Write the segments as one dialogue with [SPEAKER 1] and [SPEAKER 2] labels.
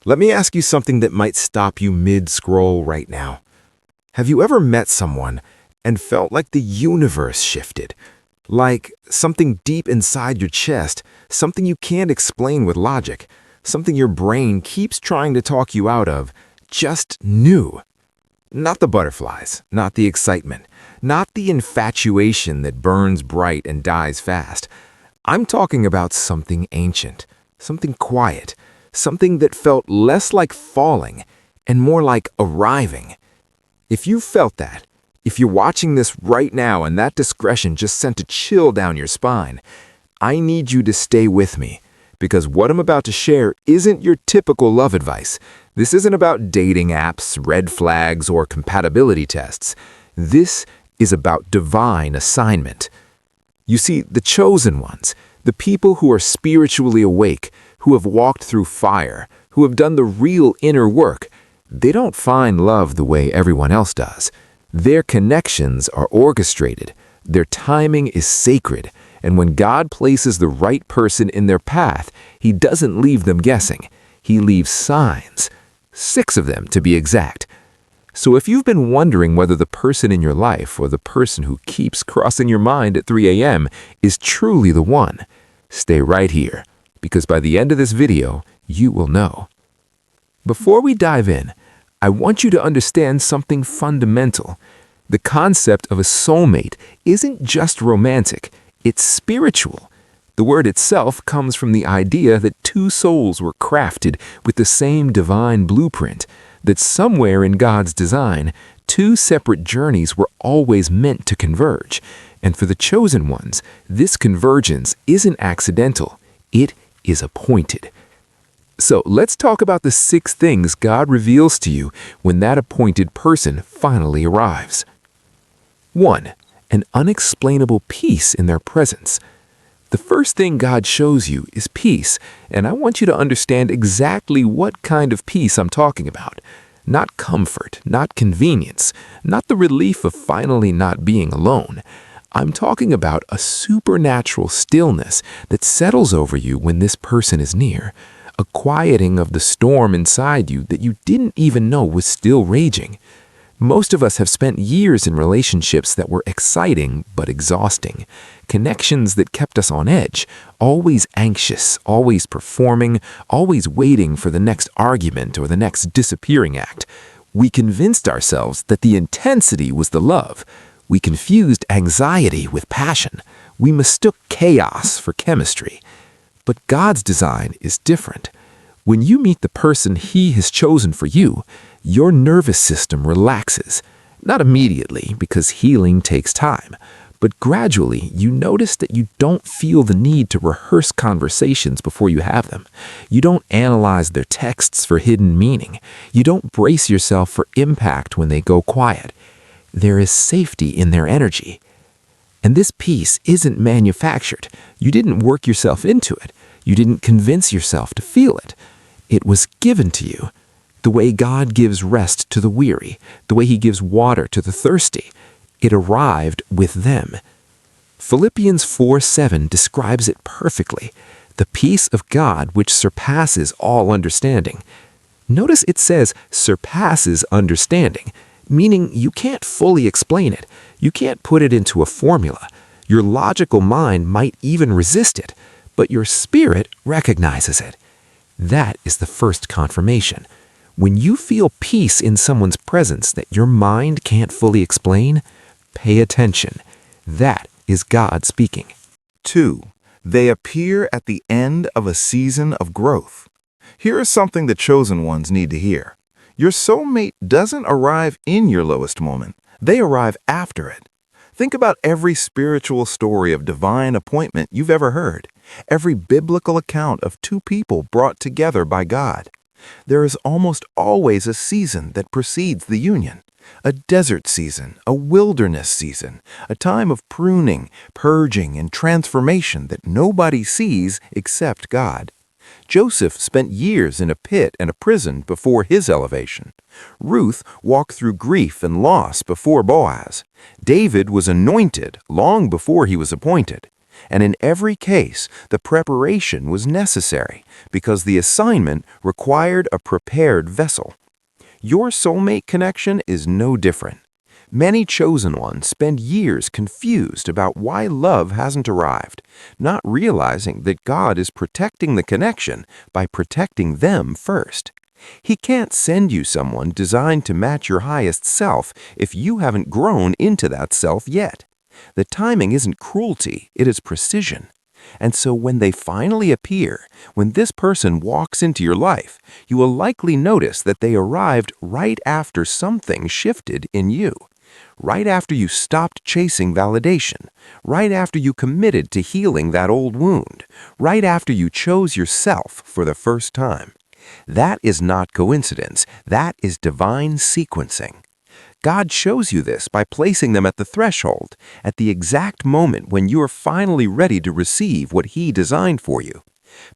[SPEAKER 1] Let me ask you something that might stop you mid-scroll right now. Have you ever met someone and felt like the universe shifted? Like something deep inside your chest, something you can't explain with logic, something your brain keeps trying to talk you out of, just knew. Not the butterflies, not the excitement, not the infatuation that burns bright and dies fast. I'm talking about something ancient, something quiet, something that felt less like falling and more like arriving. If you felt that, if you're watching this right now and that discretion just sent a chill down your spine, I need you to stay with me, because what I'm about to share isn't your typical love advice. This isn't about dating apps, red flags, or compatibility tests. This is about divine assignment. You see, the chosen ones, the people who are spiritually awake, who have walked through fire, who have done the real inner work, they don't find love the way everyone else does. Their connections are orchestrated. Their timing is sacred. And when God places the right person in their path, He doesn't leave them guessing. He leaves signs. 6 of them, to be exact. So if you've been wondering whether the person in your life or the person who keeps crossing your mind at 3 a.m. is truly the one, stay right here, because by the end of this video, you will know. Before we dive in, I want you to understand something fundamental. The concept of a soulmate isn't just romantic, it's spiritual. The word itself comes from the idea that 2 souls were crafted with the same divine blueprint, that somewhere in God's design, 2 separate journeys were always meant to converge. And for the chosen ones, this convergence isn't accidental, it is appointed. So let's talk about the 6 things God reveals to you when that appointed person finally arrives. 1. An unexplainable peace in their presence. The first thing God shows you is peace, and I want you to understand exactly what kind of peace I'm talking about. Not comfort, not convenience, not the relief of finally not being alone. I'm talking about a supernatural stillness that settles over you when this person is near. A quieting of the storm inside you that you didn't even know was still raging. Most of us have spent years in relationships that were exciting but exhausting. Connections that kept us on edge, always anxious, always performing, always waiting for the next argument or the next disappearing act. We convinced ourselves that the intensity was the love. We confused anxiety with passion. We mistook chaos for chemistry. But God's design is different. When you meet the person He has chosen for you, your nervous system relaxes. Not immediately, because healing takes time, but gradually you notice that you don't feel the need to rehearse conversations before you have them. You don't analyze their texts for hidden meaning. You don't brace yourself for impact when they go quiet. There is safety in their energy. And this peace isn't manufactured. You didn't work yourself into it. You didn't convince yourself to feel it. It was given to you. The way God gives rest to the weary, the way He gives water to the thirsty, it arrived with them. Philippians 4:7 describes it perfectly. The peace of God which surpasses all understanding. Notice it says surpasses understanding, meaning you can't fully explain it. You can't put it into a formula. Your logical mind might even resist it, but your spirit recognizes it. That is the first confirmation. When you feel peace in someone's presence that your mind can't fully explain, pay attention. That is God speaking.
[SPEAKER 2] 2. They appear at the end of a season of growth. Here is something the chosen ones need to hear. Your soulmate doesn't arrive in your lowest moment. They arrive after it. Think about every spiritual story of divine appointment you've ever heard. Every biblical account of 2 people brought together by God. There is almost always a season that precedes the union. A desert season, a wilderness season, a time of pruning, purging, and transformation that nobody sees except God. Joseph spent years in a pit and a prison before his elevation. Ruth walked through grief and loss before Boaz. David was anointed long before he was appointed. And in every case, the preparation was necessary because the assignment required a prepared vessel. Your soulmate connection is no different. Many chosen ones spend years confused about why love hasn't arrived, not realizing that God is protecting the connection by protecting them first. He can't send you someone designed to match your highest self if you haven't grown into that self yet. The timing isn't cruelty, it is precision. And so when they finally appear, when this person walks into your life, you will likely notice that they arrived right after something shifted in you. Right after you stopped chasing validation, right after you committed to healing that old wound, right after you chose yourself for the first time. That is not coincidence, that is divine sequencing. God shows you this by placing them at the threshold, at the exact moment when you are finally ready to receive what He designed for you.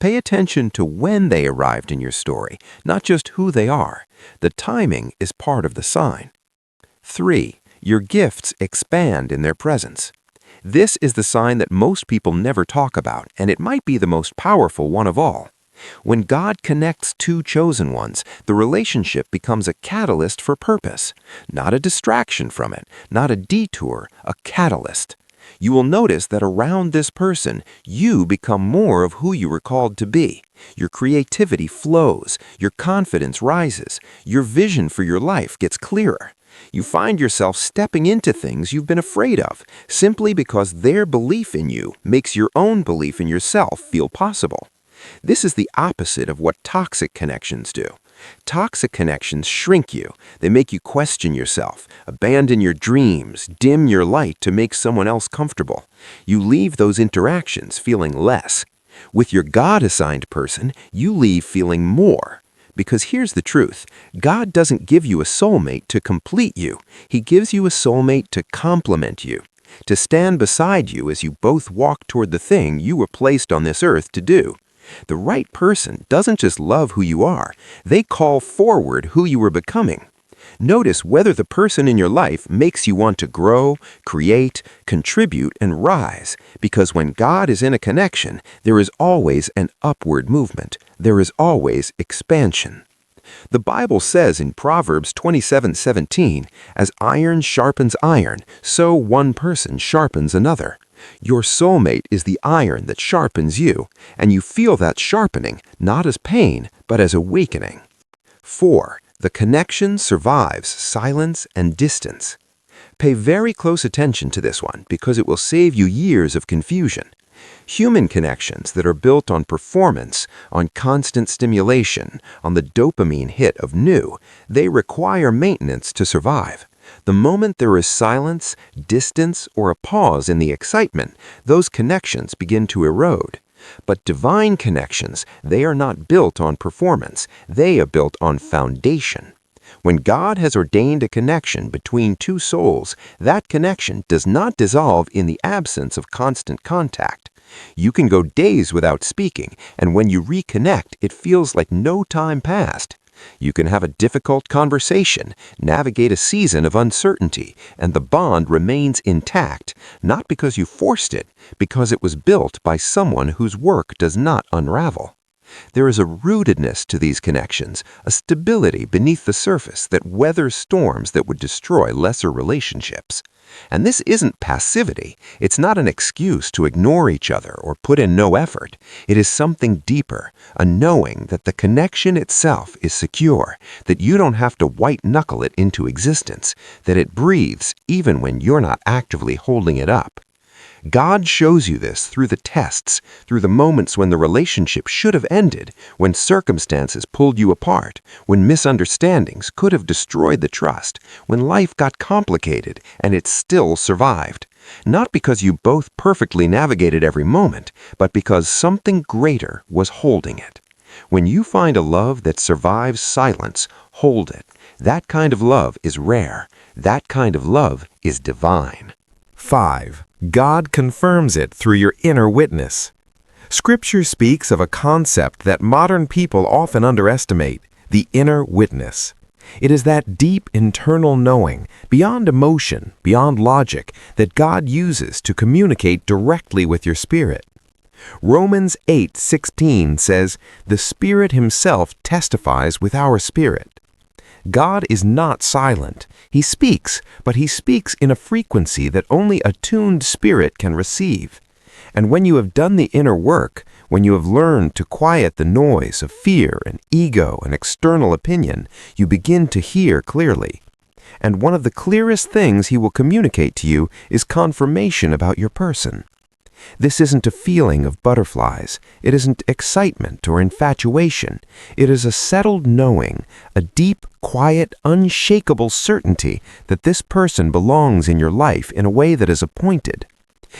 [SPEAKER 2] Pay attention to when they arrived in your story, not just who they are. The timing is part of the sign. 3. Your gifts expand in their presence. This is the sign that most people never talk about, and it might be the most powerful one of all. When God connects two chosen ones, the relationship becomes a catalyst for purpose, not a distraction from it, not a detour, a catalyst. You will notice that around this person, you become more of who you were called to be. Your creativity flows, your confidence rises, your vision for your life gets clearer. You find yourself stepping into things you've been afraid of, simply because their belief in you makes your own belief in yourself feel possible. This is the opposite of what toxic connections do. Toxic connections shrink you. They make you question yourself, abandon your dreams, dim your light to make someone else comfortable. You leave those interactions feeling less. With your God-assigned person, you leave feeling more. Because here's the truth, God doesn't give you a soulmate to complete you. He gives you a soulmate to complement you, to stand beside you as you both walk toward the thing you were placed on this earth to do. The right person doesn't just love who you are, they call forward who you are becoming. Notice whether the person in your life makes you want to grow, create, contribute, and rise, because when God is in a connection, there is always an upward movement. There is always expansion. The Bible says in Proverbs 27:17, "As iron sharpens iron, so one person sharpens another." Your soulmate is the iron that sharpens you, and you feel that sharpening not as pain, but as awakening. 4. The connection survives silence and distance. Pay very close attention to this one because it will save you years of confusion. Human connections that are built on performance, on constant stimulation, on the dopamine hit of new, they require maintenance to survive. The moment there is silence, distance, or a pause in the excitement, those connections begin to erode. But divine connections, they are not built on performance, they are built on foundation. When God has ordained a connection between two souls, that connection does not dissolve in the absence of constant contact. You can go days without speaking, and when you reconnect, it feels like no time passed. You can have a difficult conversation, navigate a season of uncertainty, and the bond remains intact, not because you forced it, because it was built by someone whose work does not unravel. There is a rootedness to these connections, a stability beneath the surface that weathers storms that would destroy lesser relationships. And this isn't passivity. It's not an excuse to ignore each other or put in no effort. It is something deeper, a knowing that the connection itself is secure, that you don't have to white-knuckle it into existence, that it breathes even when you're not actively holding it up. God shows you this through the tests, through the moments when the relationship should have ended, when circumstances pulled you apart, when misunderstandings could have destroyed the trust, when life got complicated and it still survived. Not because you both perfectly navigated every moment, but because something greater was holding it. When you find a love that survives silence, hold it. That kind of love is rare. That kind of love is divine.
[SPEAKER 1] 5. God confirms it through your inner witness. Scripture speaks of a concept that modern people often underestimate, the inner witness.
[SPEAKER 3] It is that deep internal knowing, beyond emotion, beyond logic, that God uses to communicate directly with your spirit. Romans 8:16 says, "The Spirit Himself testifies with our spirit." God is not silent. He speaks, but He speaks in a frequency that only a tuned spirit can receive. And when you have done the inner work, when you have learned to quiet the noise of fear and ego and external opinion, you begin to hear clearly. And one of the clearest things He will communicate to you is confirmation about your person. This isn't a feeling of butterflies. It isn't excitement or infatuation. It is a settled knowing, a deep, quiet, unshakable certainty that this person belongs in your life in a way that is appointed.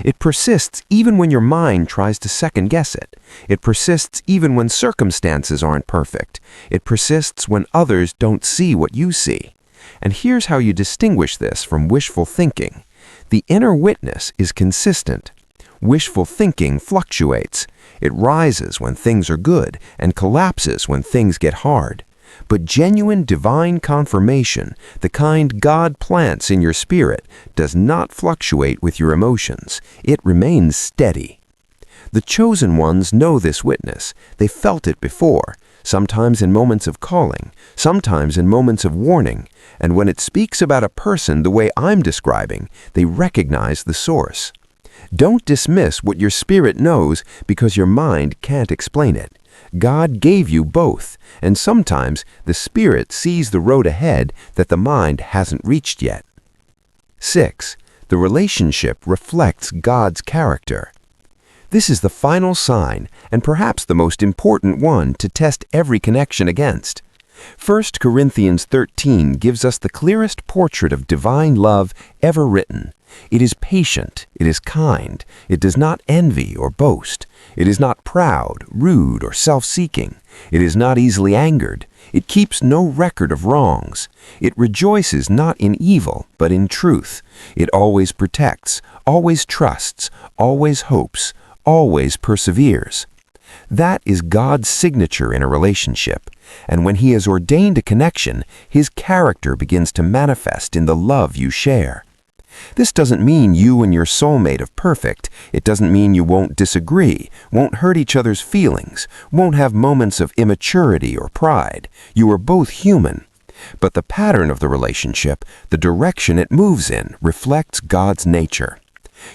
[SPEAKER 3] It persists even when your mind tries to second-guess it. It persists even when circumstances aren't perfect. It persists when others don't see what you see. And here's how you distinguish this from wishful thinking. The inner witness is consistent. Wishful thinking fluctuates. It rises when things are good and collapses when things get hard. But genuine divine confirmation, the kind God plants in your spirit, does not fluctuate with your emotions. It remains steady. The chosen ones know this witness. They felt it before, sometimes in moments of calling, sometimes in moments of warning. And when it speaks about a person the way I'm describing, they recognize the source. Don't dismiss what your spirit knows because your mind can't explain it. God gave you both, and sometimes the spirit sees the road ahead that the mind hasn't reached yet. 6. The relationship reflects God's character. This is the final sign, and perhaps the most important one to test every connection against. 1 Corinthians 13 gives us the clearest portrait of divine love ever written. It is patient, it is kind, it does not envy or boast. It is not proud, rude, or self-seeking. It is not easily angered. It keeps no record of wrongs. It rejoices not in evil, but in truth. It always protects, always trusts, always hopes, always perseveres. That is God's signature in a relationship. And when He has ordained a connection, His character begins to manifest in the love you share. This doesn't mean you and your soulmate are perfect. It doesn't mean you won't disagree, won't hurt each other's feelings, won't have moments of immaturity or pride. You are both human. But the pattern of the relationship, the direction it moves in, reflects God's nature.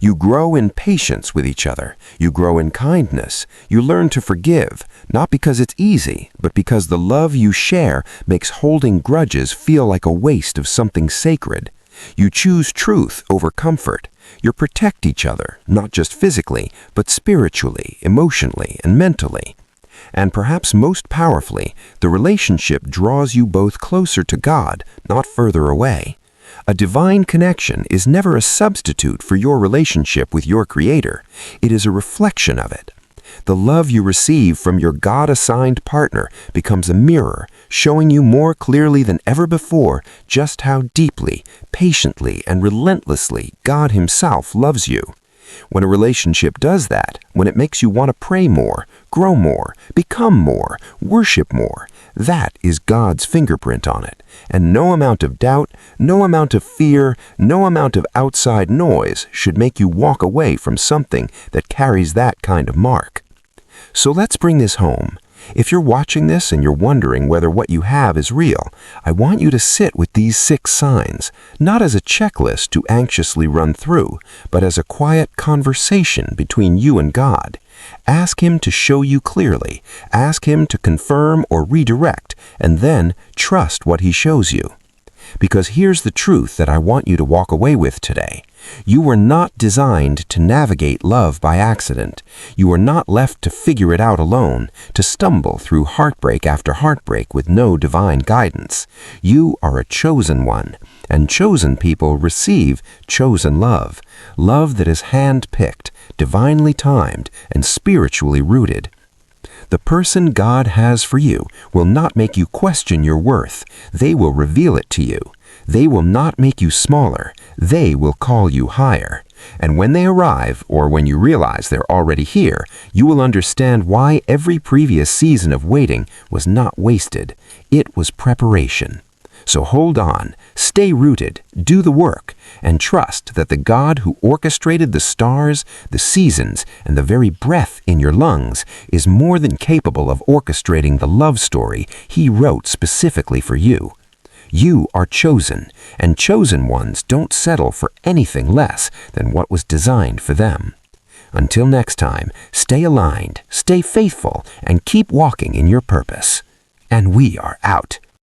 [SPEAKER 3] You grow in patience with each other. You grow in kindness. You learn to forgive, not because it's easy, but because the love you share makes holding grudges feel like a waste of something sacred. You choose truth over comfort. You protect each other, not just physically, but spiritually, emotionally, and mentally. And perhaps most powerfully, the relationship draws you both closer to God, not further away. A divine connection is never a substitute for your relationship with your Creator. It is a reflection of it. The love you receive from your God-assigned partner becomes a mirror, showing you more clearly than ever before just how deeply, patiently, and relentlessly God Himself loves you. When a relationship does that, when it makes you want to pray more, grow more, become more, worship more, that is God's fingerprint on it. And no amount of doubt, no amount of fear, no amount of outside noise should make you walk away from something that carries that kind of mark. So let's bring this home. If you're watching this and you're wondering whether what you have is real, I want you to sit with these 6 signs, not as a checklist to anxiously run through, but as a quiet conversation between you and God. Ask Him to show you clearly, ask Him to confirm or redirect, and then trust what He shows you. Because here's the truth that I want you to walk away with today. You were not designed to navigate love by accident. You were not left to figure it out alone, to stumble through heartbreak after heartbreak with no divine guidance. You are a chosen one, and chosen people receive chosen love, love that is hand-picked, divinely timed, and spiritually rooted. The person God has for you will not make you question your worth. They will reveal it to you. They will not make you smaller. They will call you higher. And when they arrive, or when you realize they're already here, you will understand why every previous season of waiting was not wasted. It was preparation. So hold on, stay rooted, do the work, and trust that the God who orchestrated the stars, the seasons, and the very breath in your lungs is more than capable of orchestrating the love story He wrote specifically for you. You are chosen, and chosen ones don't settle for anything less than what was designed for them. Until next time, stay aligned, stay faithful, and keep walking in your purpose. And we are out.